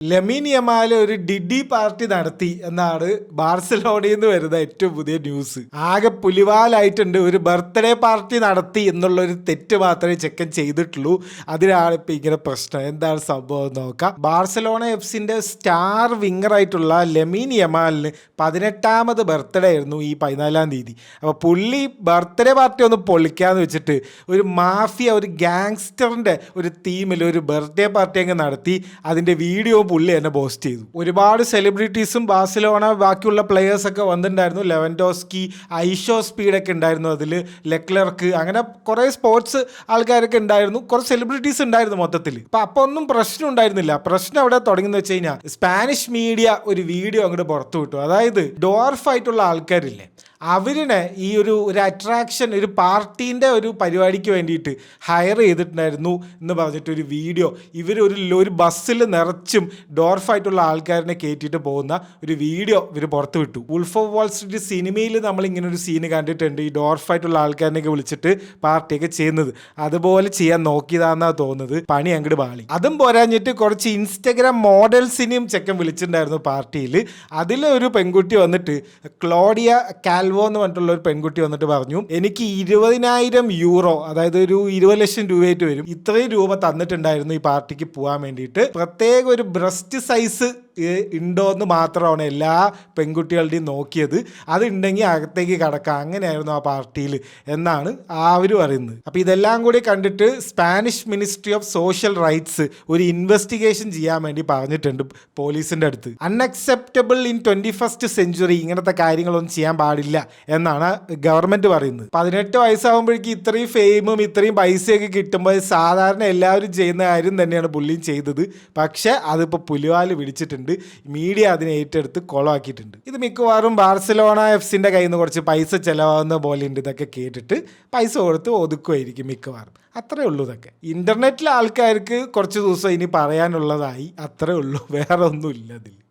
Lamine Yamal ഒരു DD party നടത്തി എന്നാണ് ബാർസലോണയിൽ നിന്ന് വരുന്ന ഏറ്റവും പുതിയ ന്യൂസ്. ആകെ പുലിവാലായിട്ടുണ്ട്. ഒരു ബർത്ത്ഡേ പാർട്ടി നടത്തി എന്നുള്ളൊരു തെറ്റ് മാത്രമേ ചെക്കൻ ചെയ്തിട്ടുള്ളൂ. അതിനാണ് ഇപ്പം ഇങ്ങനെ പ്രശ്നം. എന്താണ് സംഭവം നോക്കാം. ബാർസലോണ എഫ്സിന്റെ സ്റ്റാർ വിങ്ങറായിട്ടുള്ള ലമീൻ യമാലിന് 18ാമത് ബർത്ത്ഡേ ആയിരുന്നു ഈ 14-ാം തീയതി. അപ്പോൾ പുള്ളി ബർത്ത്ഡേ പാർട്ടി ഒന്ന് പൊളിക്കാന്ന് വെച്ചിട്ട് ഒരു മാഫിയ, ഒരു ഗാങ്സ്റ്ററിന്റെ ഒരു തീമിൽ ഒരു ബർത്ത്ഡേ പാർട്ടി അങ്ങ് നടത്തി. അതിന്റെ വീഡിയോ പുള്ളി തന്നെ പോസ്റ്റ് ചെയ്തു. ഒരുപാട് സെലിബ്രിറ്റീസും ബാഴ്സലോണ ബാക്കിയുള്ള പ്ലെയേഴ്സൊക്കെ വന്നിട്ടുണ്ടായിരുന്നു. ലെവൻഡോസ്കി, ഐഷോ സ്പീഡൊക്കെ ഉണ്ടായിരുന്നു അതിൽ, ലെക്ലർക്ക്, അങ്ങനെ കുറേ സ്പോർട്സ് ആൾക്കാരൊക്കെ ഉണ്ടായിരുന്നു. കുറേ സെലിബ്രിറ്റീസ് ഉണ്ടായിരുന്നു മൊത്തത്തിൽ. അപ്പോൾ ഒന്നും പ്രശ്നം ഉണ്ടായിരുന്നില്ല. പ്രശ്നം അവിടെ തുടങ്ങിയെന്ന് വെച്ച് കഴിഞ്ഞാൽ സ്പാനിഷ് മീഡിയ ഒരു വീഡിയോ അങ്ങോട്ട് പുറത്തു വിട്ടു. അതായത് ഡോർഫായിട്ടുള്ള ആൾക്കാരില്ലേ, അവരിനെ ഈ ഒരു അട്രാക്ഷൻ, ഒരു പാർട്ടീൻ്റെ ഒരു പരിപാടിക്ക് വേണ്ടിയിട്ട് ഹയർ ചെയ്തിട്ടുണ്ടായിരുന്നു എന്ന് പറഞ്ഞിട്ട് ഒരു വീഡിയോ ഒരു ബസ്സിൽ നിറച്ചും ഡോർഫായിട്ടുള്ള ആൾക്കാരിനെ കയറ്റിയിട്ട് പോകുന്ന ഒരു വീഡിയോ ഇവർ പുറത്ത് വിട്ടു. വുൾഫ് ഓഫ് വാൾ സ്ട്രീറ്റ് സിനിമയിൽ നമ്മൾ ഇങ്ങനെ ഒരു സീന് കണ്ടിട്ടുണ്ട്. ഈ ഡോർഫായിട്ടുള്ള ആൾക്കാരിനെയൊക്കെ വിളിച്ചിട്ട് പാർട്ടിയൊക്കെ ചെയ്യുന്നത്. അതുപോലെ ചെയ്യാൻ നോക്കിയതാണെന്നാണ് തോന്നുന്നത്. പണി അങ്ങോട്ട് പാളി. അതും പോരാഞ്ഞിട്ട് കുറച്ച് ഇൻസ്റ്റഗ്രാം മോഡൽസിനെയും ചെക്കൻ വിളിച്ചിട്ടുണ്ടായിരുന്നു പാർട്ടിയിൽ. അതിലൊരു പെൺകുട്ടി വന്നിട്ട്, ക്ലോഡിയ കാൽവോ എന്ന് പറഞ്ഞിട്ടുള്ള ഒരു പെൺകുട്ടി വന്നിട്ട് പറഞ്ഞു, എനിക്ക് 20,000 യൂറോ, അതായത് ഒരു 20 ലക്ഷം രൂപയായിട്ട് വരും, ഇത്രയും രൂപ തന്നിട്ടുണ്ടായിരുന്നു ഈ പാർട്ടിക്ക് പോകാൻ വേണ്ടിയിട്ട്. പ്രത്യേക ഒരു ബ്രസ്റ്റ് സൈസ് ഉണ്ടോ എന്ന് മാത്രമാണ് എല്ലാ പെൺകുട്ടികളുടെയും നോക്കിയത്. അതുണ്ടെങ്കിൽ അകത്തേക്ക് കടക്കാം, അങ്ങനെയായിരുന്നു ആ പാർട്ടിയിൽ എന്നാണ് അവർ പറയുന്നത്. അപ്പോൾ ഇതെല്ലാം കൂടി കണ്ടിട്ട് Spanish ministry of social rights ഒരു ഇൻവെസ്റ്റിഗേഷൻ ചെയ്യാൻ വേണ്ടി പറഞ്ഞിട്ടുണ്ട് പോലീസിൻ്റെ അടുത്ത്. അൺഅക്സെപ്റ്റബിൾ ഇൻ 21st സെഞ്ച്വറി, ഇങ്ങനത്തെ കാര്യങ്ങളൊന്നും ചെയ്യാൻ പാടില്ല എന്നാണ് ഗവൺമെന്റ് പറയുന്നത്. 18 വയസ്സാകുമ്പോഴേക്കും ഇത്രയും ഫെയിമും ഇത്രയും പൈസയൊക്കെ കിട്ടുമ്പോൾ സാധാരണ എല്ലാവരും ചെയ്യുന്ന കാര്യം തന്നെയാണ് പുള്ളിയും ചെയ്തത്. പക്ഷെ അതിപ്പോൾ പുലിവാല് പിടിച്ചിട്ടുണ്ട്. മീഡിയ അതിനെ ഏറ്റെടുത്ത് കൊളമാക്കിയിട്ടുണ്ട്. ഇത് മിക്കവാറും ബാർസലോണ എഫ്സിന്റെ കയ്യിൽ നിന്ന് കുറച്ച് പൈസ ചിലവാകുന്ന പോലെ ഉണ്ട്. ഇതൊക്കെ കേട്ടിട്ട് പൈസ കൊടുത്ത് ഒതുക്കുമായിരിക്കും മിക്കവാറും. അത്രേ ഉള്ളൂ. ഇതൊക്കെ ഇന്റർനെറ്റിലെ ആൾക്കാർക്ക് കുറച്ച് ദിവസം ഇനി പറയാനുള്ളതായി, അത്രേ ഉള്ളൂ. വേറെ ഒന്നുമില്ല അതിൽ.